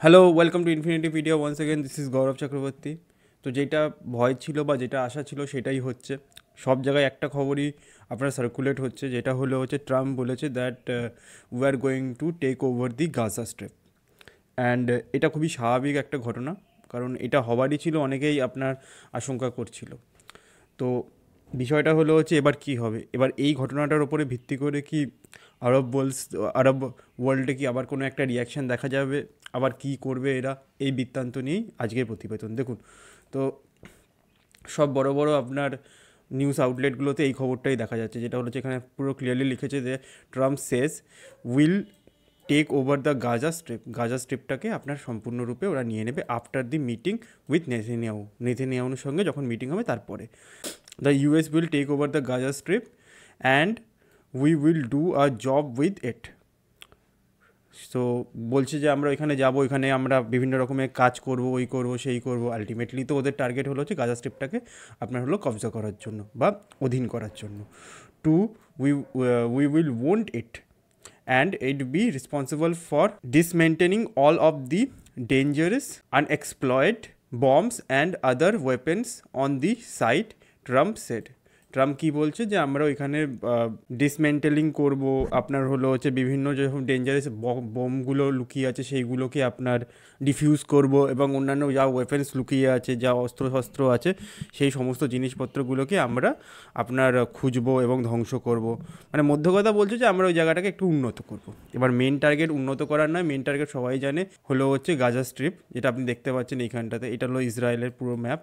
Hello, welcome to infinity video. Once again this is Gaurav Chakraborty. তো যেটা ভয় ছিল বা যেটা আশা ছিল সেটাই হচ্ছে। সব জায়গায় একটা খবরই আপনার সার্কুলেট হচ্ছে, যেটা হচ্ছে ট্রাম্প বলেছে that we are going to take over the Gaza strip. And এটা খুবই স্বাভাবিক একটা ঘটনা, কারণ এটা হবারই ছিল, অনেকেই আপনার আশঙ্কা করছিল। তো বিষয়টা হচ্ছে এবার কি হবে, এবার এই ঘটনাটার ওপরে ভিত্তি করে কি আরব আরব ওয়ার্ল্ডে কি আবার কোনো একটা রিয়াকশান দেখা যাবে, আবার কি করবে এরা, এই বৃত্তান্ত নিয়েই আজকের প্রতিবেদন দেখুন। তো সব বড় বড় আপনার নিউজ আউটলেটগুলোতে এই খবরটাই দেখা যাচ্ছে, যেটা এখানে পুরো ক্লিয়ারলি লিখেছে যে Trump says will take over the Gaza স্ট্রিপটাকে আপনার সম্পূর্ণরূপে ওরা নিয়ে নেবে আফটার দি মিটিং উইথ নেথেনিয়াহুর সঙ্গে যখন মিটিং হবে তারপরে। The US will take over the Gaza strip and we will do a job with it. So বলছে যে আমরা এখানে যাব, এখানে আমরা বিভিন্ন রকমের কাজ করব, ওই করব সেই করব। আলটিমেটলি তো ওদের টার্গেট হচ্ছে গাজা স্ট্রিপটাকে আপনার কবজা করার জন্য বা অধীন করার জন্য। To we we will own it and it be responsible for dismantling all of the dangerous unexploited bombs and other weapons on the site, Trump said. Trump কী বলছে যে আমরা ওইখানে ডিসমেন্টেলিং করব, আপনার বিভিন্ন যে ডেঞ্জারাস বোমগুলো লুকিয়ে আছে সেইগুলোকে আপনার ডিফিউজ করব, এবং অন্যান্য যা ওয়েপেন্স লুকিয়ে আছে, যা অস্ত্রশস্ত্র আছে, সেই সমস্ত জিনিসপত্রগুলোকে আমরা আপনার খুঁজবো এবং ধ্বংস করব। মানে মধ্য কথা বলছে যে আমরা ওই জায়গাটাকে একটু উন্নত করব। এবার মেন টার্গেট উন্নত করার নয়, মেন টার্গেট সবাই জানে গাজা স্ট্রিপ, যেটা আপনি দেখতে পাচ্ছেন এইখানটাতে। এটা ইসরায়েলের পুরো ম্যাপ,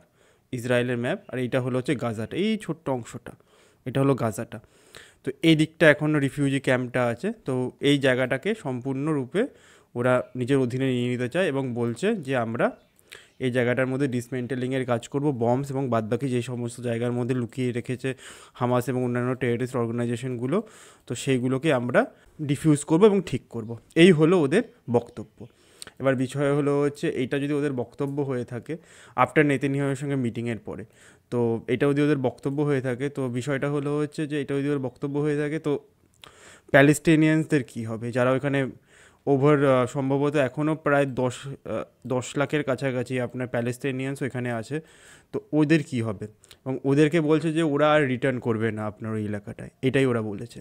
ইসরায়েলের ম্যাপ। আর এইটা গাজাটা, এই ছোট্ট অংশটা, এটা গাজাটা। তো এই দিকটা এখনও রিফিউজি ক্যাম্পটা আছে। তো এই জায়গাটাকে সম্পূর্ণরূপে ওরা নিজের অধীনে নিয়ে নিতে চায় এবং বলছে যে আমরা এই জায়গাটার মধ্যে ডিসমেন্টেলিংয়ের কাজ করব, বম্বস এবং বাদবাকি যে সমস্ত জায়গার মধ্যে লুকিয়ে রেখেছে হামাস এবং অন্যান্য টেররিস্ট অর্গানাইজেশনগুলো, তো সেইগুলোকে আমরা ডিফিউজ করব এবং ঠিক করব। এই ওদের বক্তব্য। এবার বিষয় এইটা যদি ওদের বক্তব্য হয়ে থাকে আফটার নেতানিয়াহুর সঙ্গে মিটিংয়ের পরে, তো এটা যদি ওদের বক্তব্য হয়ে থাকে, তো বিষয়টা যে এটা যদি ওদের বক্তব্য হয়ে থাকে, তো প্যালেস্টিনিয়ানসদের কী হবে, যারা ওখানে ওভার সম্ভবত এখনও প্রায় 10 লাখের কাছাকাছি আপনার প্যালেস্টিনিয়ানস ওইখানে আছে। তো ওদের কী হবে, এবং ওদেরকে বলছে যে ওরা আর রিটার্ন করবে না আপনার ওই এলাকাটায়, এটাই ওরা বলেছে।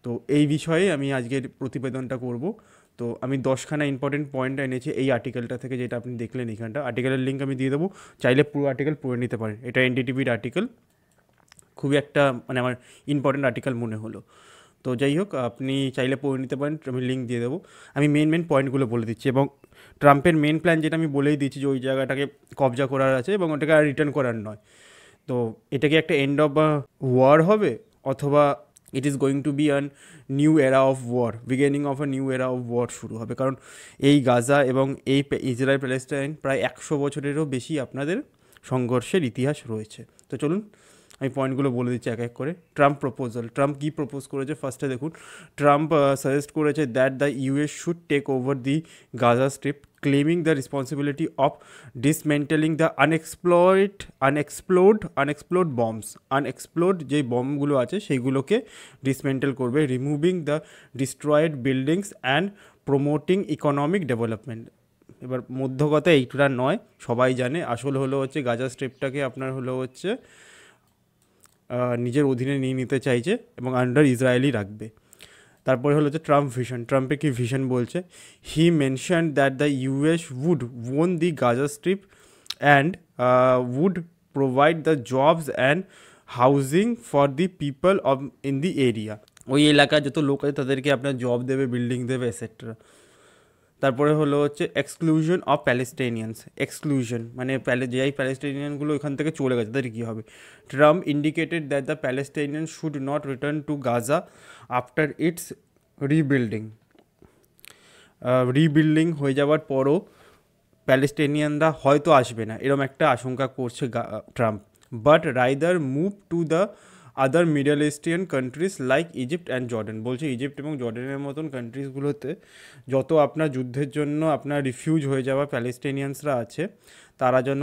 তো এই বিষয়ে আমি আজকের প্রতিবেদনটা করব। তো আমি 10খানা ইম্পর্টেন্ট পয়েন্ট এনেছি এই আর্টিকেলটা থেকে, যেটা আপনি দেখলেন এইখানটা। আর্টিকেলের লিঙ্ক আমি দিয়ে দেবো, চাইলে পুরো আর্টিকেল পড়ে নিতে পারেন। এটা এনডিটিভির আর্টিকেল, খুবই একটা আমার ইম্পর্টেন্ট আর্টিকেল মনে হলো। তো যাই হোক, আপনি চাইলে পড়ে নিতে পারেন, আমি লিঙ্ক দিয়ে দেবো। আমি মেন পয়েন্টগুলো বলে দিচ্ছি, এবং ট্রাম্পের মেন প্ল্যান যেটা আমি বলেই দিচ্ছি, যে ওই জায়গাটাকে কবজা করার আছে এবং ওটাকে আর রিটার্ন করার নয়। তো এটাকে একটা এন্ড অফ ওয়ার হবে, অথবা it is going to be an new era of war, beginning of a new era of war শুরু হবে। কারণ এই গাজা এবং এই ইসরায়েল প্যালেস্টাইন প্রায় 100 বছরেরও বেশি আপনাদের সংঘর্ষের ইতিহাস রয়েছে। তো চলুন আমি পয়েন্টগুলো বলে দিচ্ছি এক এক করে। ট্রাম্প কী প্রপোজ করেছে ফার্স্টে দেখুন। ট্রাম্প সাজেস্ট করেছে that the US should take over the Gaza strip, claiming the responsibility of dismantling the unexploded bombs. Unexploded যে বম্বগুলো আছে সেইগুলোকে ডিসমেন্টেল করবে, removing the destroyed buildings and promoting economic development. এবার মধ্য কথা এইটা নয়, সবাই জানে আসল গাজা স্ট্রিপটাকে আপনার নিজের অধীনে নিয়ে নিতে চাইছে এবং আন্ডার ইসরায়েলই রাখবে। তারপরে ট্রাম্প ভিশন। ট্রাম্পের কি ভিশন বলছে? He mention that the US would own the Gaza strip and would provide the jobs and housing for the people of in the area. ওই এলাকার যত লোক আছে তাদেরকে আপনার জব দেবে, বিল্ডিং দেবে, এটসেট্রা। তারপরে এক্সক্লুশন অফ প্যালেস্টাইনিয়ানস। এক্সক্লুশন মানে যেই প্যালেস্টাইনিয়ানগুলো ওইখান থেকে চলে গেছে তাদের কী হবে? Trump indicated that the Palestinian should not return to Gaza after it's rebuilding. Rebuilding হয়ে যাওয়ার পরও প্যালেস্টাইনিয়ানরা হয়তো আসবে না, এরম একটা আশঙ্কা করছে Trump. But rather move to the other Middle Eastern countries like Egypt and Jordan. বলছে ইজিপ্ট এবং জর্ডানের মতন কান্ট্রিজগুলোতে যত আপনার যুদ্ধের জন্য আপনার রিফিউজ হয়ে যাওয়া প্যালেস্টাইনিয়ানসরা আছে, তারা যেন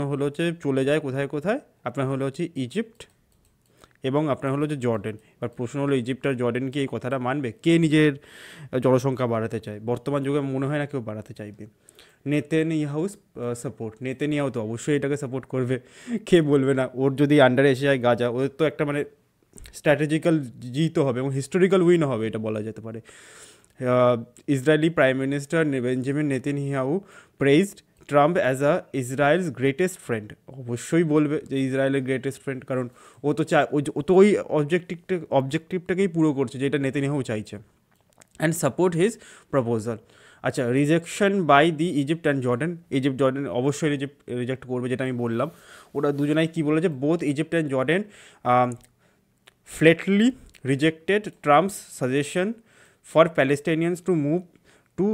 চলে যায় কোথায় কোথায়, আপনার ইজিপ্ট এবং আপনার জর্ডান। এবার প্রশ্ন ইজিপ্ট আর জর্ডান কি এই কথাটা মানবে? কে নিজের জনসংখ্যা বাড়াতে চায়? বর্তমান যুগে মনে হয় না কেউ বাড়াতে চাইবে। নেতানিয়াহুস সাপোর্ট। নেতানিয়াহু তো অবশ্যই এটাকে সাপোর্ট করবে, কে বলবে না। ওর যদি আন্ডারে এসে যায় গাজা, ওদের তো একটা মানে স্ট্র্যাটেজিক্যাল জিতও হবে এবং হিস্টোরিক্যাল উইনও হবে, এটা বলা যেতে পারে। Israeli prime minister Benjamin Netanyahu প্রেইজড Trump as a Israel's greatest friend. অবশ্যই বলবে যে ইসরায়েলের গ্রেটেস্ট ফ্রেন্ড, কারণ ও তো চায়, ও তো ওই অবজেক্টিভটাকেই পুরো করছে যেটা নেতানিয়াহু চাইছে। And support his proposal. আচ্ছা, rejection by the Egypt and Jordan. Jordan অবশ্যই রিজেক্ট করবে, যেটা আমি বললাম। ওরা দুজনাই কী বলেছে, both Egypt and Jordan flatly rejected Trump's suggestion for Palestinians to move to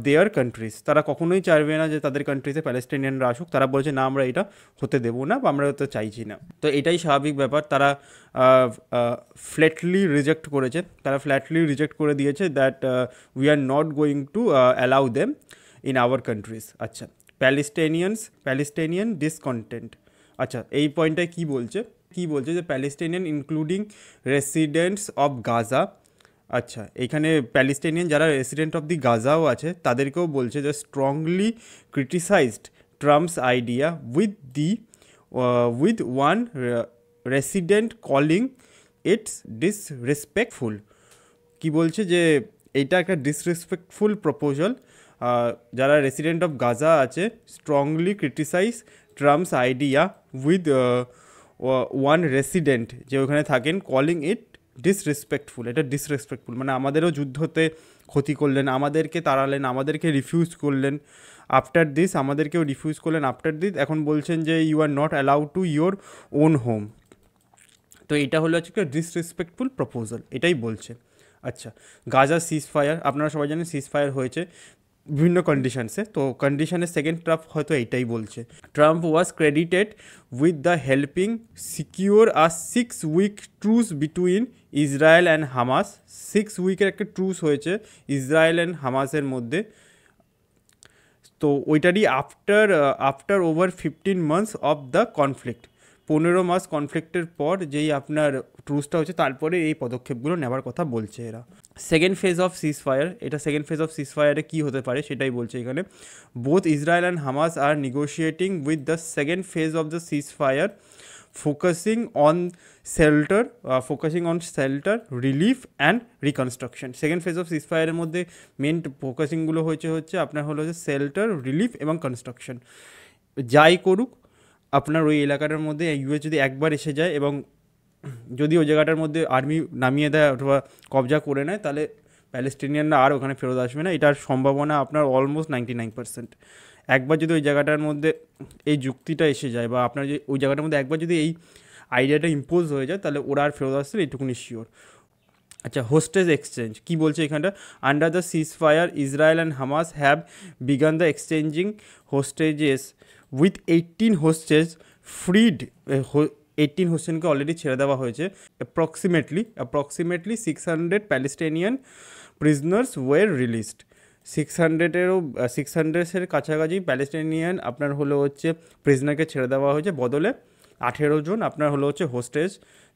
their countries. তারা কখনোই চাইবে না যে তাদের কান্ট্রিতে প্যালেস্টাইনিয়ানরা আসুক। তারা বলছে না, আমরা এটা হতে দেবো না বা আমরা তো চাইছি না। তো এটাই স্বাভাবিক ব্যাপার। তারা ফ্ল্যাটলি রিজেক্ট করেছে, তারা ফ্ল্যাটলি রিজেক্ট করে দিয়েছে that we are not going to allow them in our countries. আচ্ছা, প্যালেস্টাইনিয়ান ডিসকন্টেন্ট। আচ্ছা, এই পয়েন্টটায় কী বলছে যে Palestinian including residents of Gaza. আচ্ছা, এখানে প্যালেস্টাইনিয়ান যারা রেসিডেন্ট অফ দি গাজাও আছে তাদেরকেও বলছে যে strongly criticised Trump's idea with one resident calling it's disrespectful. কি বলছে যে এইটা একটা ডিসরেসপেক্টফুল প্রপোজাল। যারা রেসিডেন্ট অফ গাজা আছে strongly criticise Trump's idea with one resident যে ওখানে থাকেন, কলিং ইট ডিসরেসপেক্টফুল। এটা ডিসরেসপেক্টফুল মানে আমাদেরও যুদ্ধতে ক্ষতি করলেন, আমাদেরকে তাড়ালেন, আমাদেরকে রিফিউজ করলেন। আফটার দিস আমাদেরকেও রিফিউজ করলেন আফটার দিস, এখন বলছেন যে you are not allowed to your own home. তো এটা হলো হচ্ছে একটা ডিসরেসপেক্টফুল প্রপোজাল, এটাই বলছে। আচ্ছা, গাজা সিজ ফায়ার, আপনারা সবাই জানেন সিজ ফায়ার হয়েছে বিভিন্ন কন্ডিশনসে। তো কন্ডিশনের সেকেন্ড ট্রাম্প হয়তো এইটাই বলছে। Trump was credited with the helping secure a 6 week truce between Israel and Hamas. 6 উইকের একটা ট্রুস হয়েছে ইসরায়েল অ্যান্ড হামাসের মধ্যে। তো ওইটারই after over 15 months of the conflict. 15 মাস কনফ্লিক্টের পর যেই আপনার ট্রুসটা হচ্ছে, তারপরে এই পদক্ষেপগুলো নেওয়ার কথা বলছে এরা। Second phase of ceasefire, এটা সেকেন্ড ফেজ অফ সিজ ফায়ারে কী হতে পারে সেটাই বলছে এখানে। Both Israel and Hamas are negotiating with the second phase of the ceasefire focusing on shelter relief and reconstruction. Second phase of সিজ ফায়ারের মধ্যে মেন ফোকাসিংগুলো হচ্ছে আপনার হলো যে শেল্টার, রিলিফ এবং কনস্ট্রাকশন। যাই করুক আপনার ওই এলাকাটার মধ্যে ইউএস যদি একবার এসে যায় এবং যদি ওই জায়গাটার মধ্যে আর্মি নামিয়ে দেয় অথবা কবজা করে নেয়, তাহলে প্যালেস্টিনিয়ানরা আর ওখানে ফেরত আসবে না। এটার সম্ভাবনা আপনার অলমোস্ট 99%। একবার যদি ওই জায়গাটার মধ্যে এই যুক্তিটা এসে যায় বা আপনার যে ওই জায়গাটার মধ্যে একবার যদি এই আইডিয়াটা ইম্পোজ হয়ে যায়, তাহলে ওরা আর ফেরত আসছে এইটুকুনি শিওর। আচ্ছা, হোস্টেজ এক্সচেঞ্জ কী বলছে এখানটা। Under the ceasefire Israel and Hamas have began the exchanging hostages with 18 hostage freed. 18 হোস্টেজকে অলরেডি ছেড়ে দেওয়া হয়েছে। Approximately 600 Palestinian prisoners were released. 600-এর কাছাকাছি প্যালেস্টাইনিয়ান আপনার হলো হচ্ছে প্রিজনারকে ছেড়ে দেওয়া হয়েছে, বদলে 18 জন আপনার হলো হচ্ছে হোস্টেজ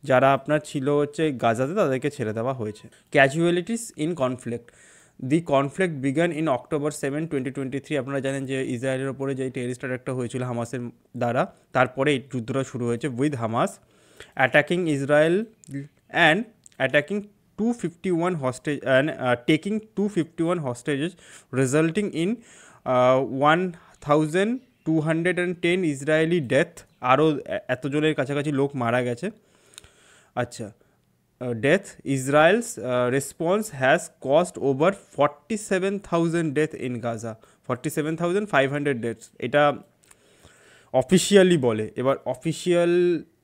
যারা আপনার ছিল হচ্ছে গাজাতে, তাদেরকে ছেড়ে দেওয়া হয়েছে। Casualties in conflict. The conflict began in October 7, 2023। আপনারা জানেন যে ইসরায়েলের ওপরে যে টেরিস্ট অ্যাটাকটা হয়েছিল হামাসের দ্বারা, তারপরে এই যুদ্ধটা শুরু হয়েছে with Hamas attacking Israel and attacking 251 hostage and taking 251 hostages, resulting in 1210 Israeli death. আরও এতজনের কাছাকাছি লোক মারা গেছে। আচ্ছা, death. Israel's response has caused over 47,000 deaths in Gaza. 47,500 deaths এটা অফিসিয়ালি বলে। এবার অফিসিয়াল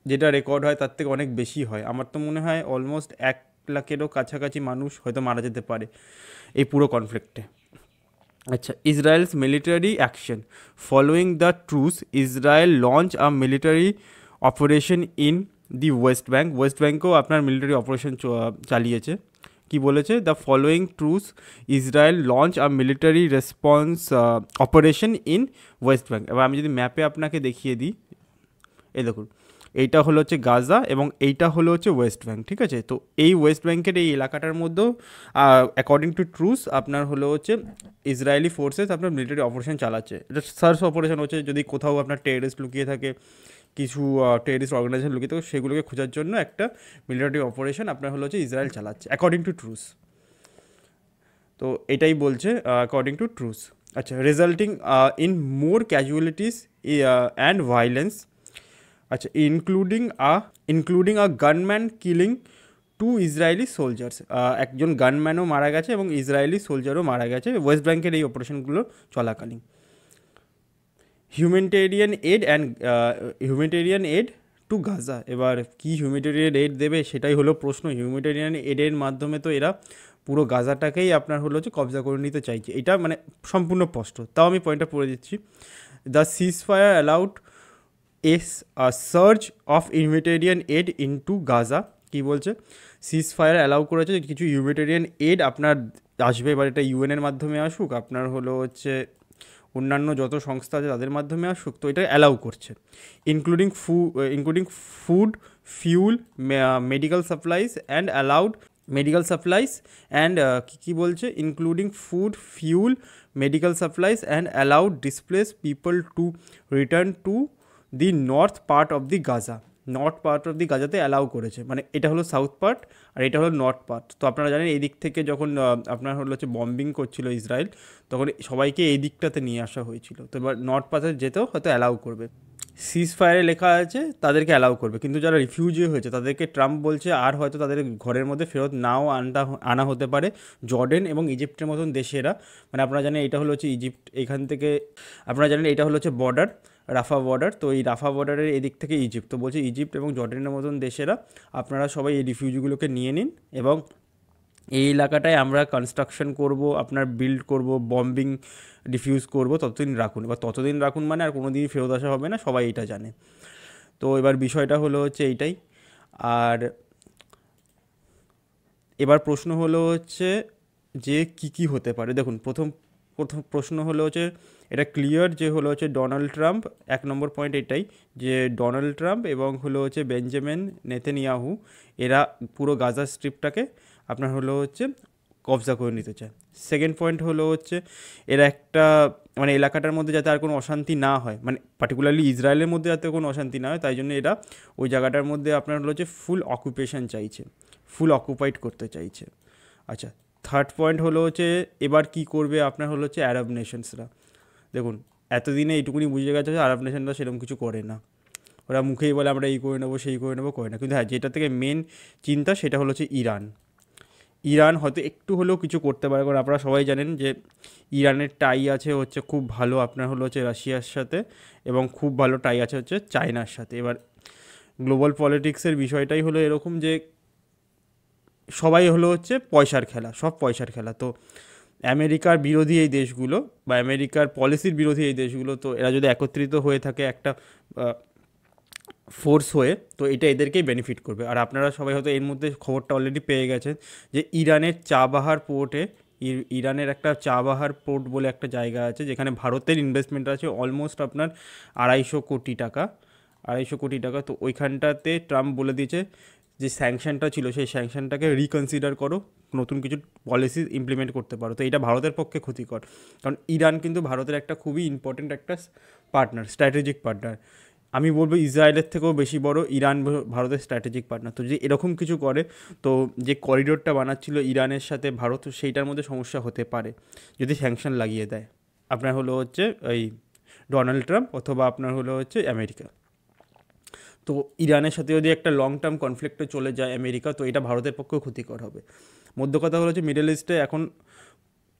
যেটা রেকর্ড হয় তার থেকে অনেক বেশি হয়। আমার তো মনে হয় অলমোস্ট 1 লাখেরও কাছাকাছি মানুষ হয়তো মারা যেতে পারে এই পুরো কনফ্লিক্টে। আচ্ছা, Israel's military action following the truce. Israel launch a military operation in the West ব্যাঙ্কও আপনার মিলিটারি অপারেশন চালিয়েছে। কি বলেছে, the following truce Israel launch a military response operation in West Bank. এবার আমি যদি ম্যাপে আপনাকে দেখিয়ে দিই, এই দেখুন এইটা হলো হচ্ছে গাজা এবং এইটা হলো হচ্ছে ওয়েস্ট ব্যাঙ্ক, ঠিক আছে। তো এই ওয়েস্ট ব্যাঙ্কের এই এলাকাটার মধ্যেও অ্যাকর্ডিং টু ট্রুস আপনার হলো হচ্ছে ইসরায়েলি ফোর্সেস আপনার মিলিটারি অপারেশন চালাচ্ছে। এটা সার্চ অপারেশন হচ্ছে, যদি কোথাও আপনার টেররিস্ট লুকিয়ে থাকে, কিছু টেররিস্ট অর্গানাইজেশন লুকিয়ে থাকে, সেগুলোকে খোঁজার জন্য একটা মিলিটারি অপারেশন আপনার হলো হচ্ছে ইসরায়েল চালাচ্ছে অ্যাকর্ডিং টু ট্রুস। তো এটাই বলছে অ্যাকর্ডিং টু ট্রুস। আচ্ছা, resulting in more casualties and violence, আচ্ছা, ইনক্লুডিং আ গানম্যান কিলিং 2 ইসরায়েলি সোলজার্স, একজন গানম্যানও মারা গেছে এবং ইসরায়েলি সোলজারও মারা গেছে ওয়েস্ট ব্যাঙ্কের এই অপারেশনগুলো চলাকালীন। হিউম্যানিটেরিয়ান এড টু গাজা, এবার কি হিউম্যানিটেরিয়ান এড দেবে সেটাই হলো প্রশ্ন। হিউম্যানিটেরিয়ান এডের মাধ্যমে তো এরা পুরো গাজাটাকেই আপনার হলো হচ্ছে কবজা করে নিতে চাইছে, এটা মানে সম্পূর্ণ স্পষ্ট। তাও আমি পয়েন্টটা পড়ে দিচ্ছি। The ceasefire allowed a surge of humanitarian aid into Gaza, কী বলছে, সিজ ফায়ার অ্যালাউ করেছে কিছু হিউম্যানিটেরিয়ান এড আপনার আসবে, এবার এটা ইউএনের মাধ্যমে আসুক, আপনার হলো হচ্ছে অন্যান্য যত সংস্থা আছে তাদের মাধ্যমে আসুক, তো এটা অ্যালাউ করছে। Including food, fuel, medical supplies and allowed medical supplies and কী বলছে, including food, fuel, medical supplies and allowed displace people to return to the north part of the Gaza. North part of the গাজাতে allow করেছে, মানে এটা হলো south part আর এটা হলো north part. তো আপনারা জানেন এই দিক থেকে যখন আপনার হলো হচ্ছে বম্বিং করছিল ইসরায়েল, তখন সবাইকে এই দিকটাতে নিয়ে আসা হয়েছিল। তো এবার নর্থ পার্টে যেতেও হয়তো অ্যালাউ করবে। সিজ ফায়ারে লেখা আছে তাদেরকে অ্যালাউ করবে, কিন্তু যারা রিফিউজি হয়েছে তাদেরকে ট্রাম্প বলছে আর হয়তো তাদের ঘরের মধ্যে ফেরত নাও আনা হতে পারে। জর্ডেন এবং ইজিপ্টের মতন দেশেরা, মানে আপনারা জানেন এটা হলো হচ্ছে ইজিপ্ট, এখান থেকে আপনারা জানেন এটা হলো হচ্ছে বর্ডার, রাফা বর্ডার। তো এই রাফা বর্ডারের এদিক থেকে ইজিপ্ট, তো বলছে ইজিপ্ট এবং জর্ডেনের মতন দেশেরা আপনারা সবাই এই রিফিউজিগুলোকে নিয়ে নিন এবং এই এলাকাটায় আমরা কনস্ট্রাকশন করব, আপনার বিল্ড করব, বম্বিং ডিফিউজ করব, ততদিন রাখুন। এবার ততদিন রাখুন মানে আর কোনো দিনই ফেরত আসা হবে না, সবাই এটা জানে। তো এবার বিষয়টা হলো হচ্ছে এইটাই। আর এবার প্রশ্ন হলো হচ্ছে যে কি হতে পারে। দেখুন, প্রথম প্রশ্ন হলো হচ্ছে এটা ক্লিয়ার যে হলো হচ্ছে ডোনাল্ড ট্রাম্প, 1 নম্বর পয়েন্ট এটাই যে ডোনাল্ড ট্রাম্প এবং হলো হচ্ছে বেঞ্জামিন নেতানিয়াহু এরা পুরো গাজা স্ট্রিপটাকে আপনার হলো হচ্ছে কবজা করে নিতে চায়। সেকেন্ড পয়েন্ট হলো হচ্ছে এরা একটা মানে এলাকাটার মধ্যে যাতে আর কোনো অশান্তি না হয়, মানে পার্টিকুলারলি ইসরায়েলের মধ্যে যাতে কোনো অশান্তি না হয়, তাই জন্য এরা ওই জায়গাটার মধ্যে আপনার হলো হচ্ছে ফুল অকুপেশন চাইছে, ফুল অকুপাইড করতে চাইছে। আচ্ছা, থার্ড পয়েন্ট হলো হচ্ছে এবার কি করবে আপনার হলো হচ্ছে আরব নেশনসরা। দেখুন, এতদিনে এইটুকুনি বুঝে গেছে যে আরব নেশনরা সেরকম কিছু করে না, ওরা মুখেই বলে আমরা এই করে নেবো সেই করে নেবো, করে না। কিন্তু হ্যাঁ, যেটা থেকে মেন চিন্তা সেটা হলো হচ্ছে ইরান হয়তো একটু হলেও কিছু করতে পারে, কারণ আপনারা সবাই জানেন যে ইরানের টাই আছে হচ্ছে খুব ভালো আপনার হলো হচ্ছে রাশিয়ার সাথে, এবং খুব ভালো টাই আছে হচ্ছে চায়নার সাথে। এবার গ্লোবাল পলিটিক্সের বিষয়টাই হলো এরকম যে সবাই হলো হচ্ছে পয়সার খেলা, সব পয়সার খেলা। তো আমেরিকার বিরোধী এই দেশগুলো বা আমেরিকার পলিসির বিরোধী এই দেশগুলো, তো এরা যদি একত্রিত হয়ে থাকে একটা ফোর্স হয়ে, তো এটা এদেরকেই বেনিফিট করবে। আর আপনারা সবাই হয়তো এর মধ্যে খবরটা অলরেডি পেয়ে গেছেন যে ইরানের চাবাহার পোর্টে, ইরানের একটা চাবাহার পোর্ট বলে একটা জায়গা আছে যেখানে ভারতের ইনভেস্টমেন্ট আছে অলমোস্ট আপনার 250 কোটি টাকা। তো ওইখানটাতে ট্রাম্প বলে দিয়েছে যে স্যাংশনটা ছিল সেই স্যাংশনটাকে রিকনসিডার করো, নতুন কিছু পলিসি ইমপ্লিমেন্ট করতে পারো। তো এটা ভারতের পক্ষে ক্ষতিকর, কারণ ইরান কিন্তু ভারতের একটা খুবই ইম্পর্টেন্ট একটা পার্টনার, স্ট্র্যাটেজিক পার্টনার। আমি বলবো ইসরায়েলের থেকেও বেশি বড় ইরান ভারতের স্ট্র্যাটেজিক পার্টনার। তো যদি এরকম কিছু করে, তো যে করিডোরটা বানাচ্ছিল ইরানের সাথে ভারত, সেইটার মধ্যে সমস্যা হতে পারে যদি স্যাংশন লাগিয়ে দেয় আপনার হলো হচ্ছে এই ডোনাল্ড ট্রাম্প অথবা আপনার হলো হচ্ছে আমেরিকা। তো ইরানের সাথে যদি একটা লং টার্ম কনফ্লিক্টে চলে যায় আমেরিকা, তো এটা ভারতের পক্ষেও ক্ষতিকর হবে। মধ্য কথা হলো যে মিডল ইস্টে এখন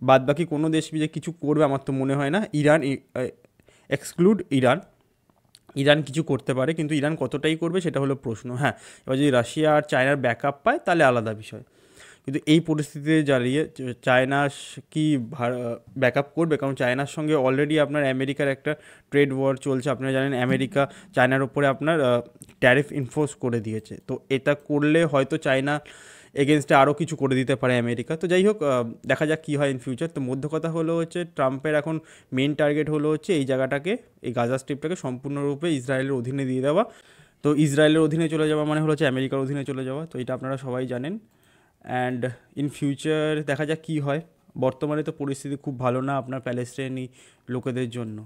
বাদ বাকি কোনো দেশ যে কিছু করবে আমার তো মনে হয় না, এক্সক্লুড ইরান কিছু করতে পারে, কিন্তু ইরান কতটাই করবে সেটা হলো প্রশ্ন। হ্যাঁ, এবার যদি রাশিয়া আর চায়নার ব্যাকআপ পায় তাহলে আলাদা বিষয়, কিন্তু এই পরিস্থিতিতে দাঁড়িয়ে চায়না কি ব্যাকআপ করবে? কারণ চায়নার সঙ্গে অলরেডি আপনার আমেরিকার একটা ট্রেড ওয়ার চলছে। আপনারা জানেন আমেরিকা চায়নার ওপরে আপনার ট্যারিফ ইনফোর্স করে দিয়েছে। তো এটা করলে হয়তো চায়না এগেনস্টে আরও কিছু করে দিতে পারে আমেরিকা। তো যাই হোক, দেখা যাক কী হয় ইন ফিউচার। তো মধ্য কথা হলো হচ্ছে ট্রাম্পের এখন মেন টার্গেট হলো হচ্ছে এই জায়গাটাকে, এই গাজা স্ট্রিপটাকে সম্পূর্ণরূপে ইসরায়েলের অধীনে দিয়ে দেওয়া, তো ইসরায়েলের অধীনে চলে যাওয়া মানে হলো হচ্ছে আমেরিকার অধীনে চলে যাওয়া, তো এটা আপনারা সবাই জানেন। অ্যান্ড ইন ফিউচার দেখা যাক কী হয়। বর্তমানে তো পরিস্থিতি খুব ভালো না আপনার প্যালেস্টাইনি লোকেদের জন্য।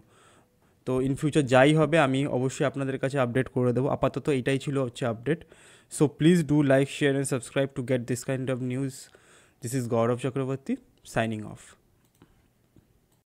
তো ইন ফিউচার যাই হবে আমি অবশ্যই আপনাদের কাছে আপডেট করে দেবো। আপাতত এটাই ছিল হচ্ছে update. So please do like, share and subscribe to get this kind of news. This is Gaurav Chakraborty signing of.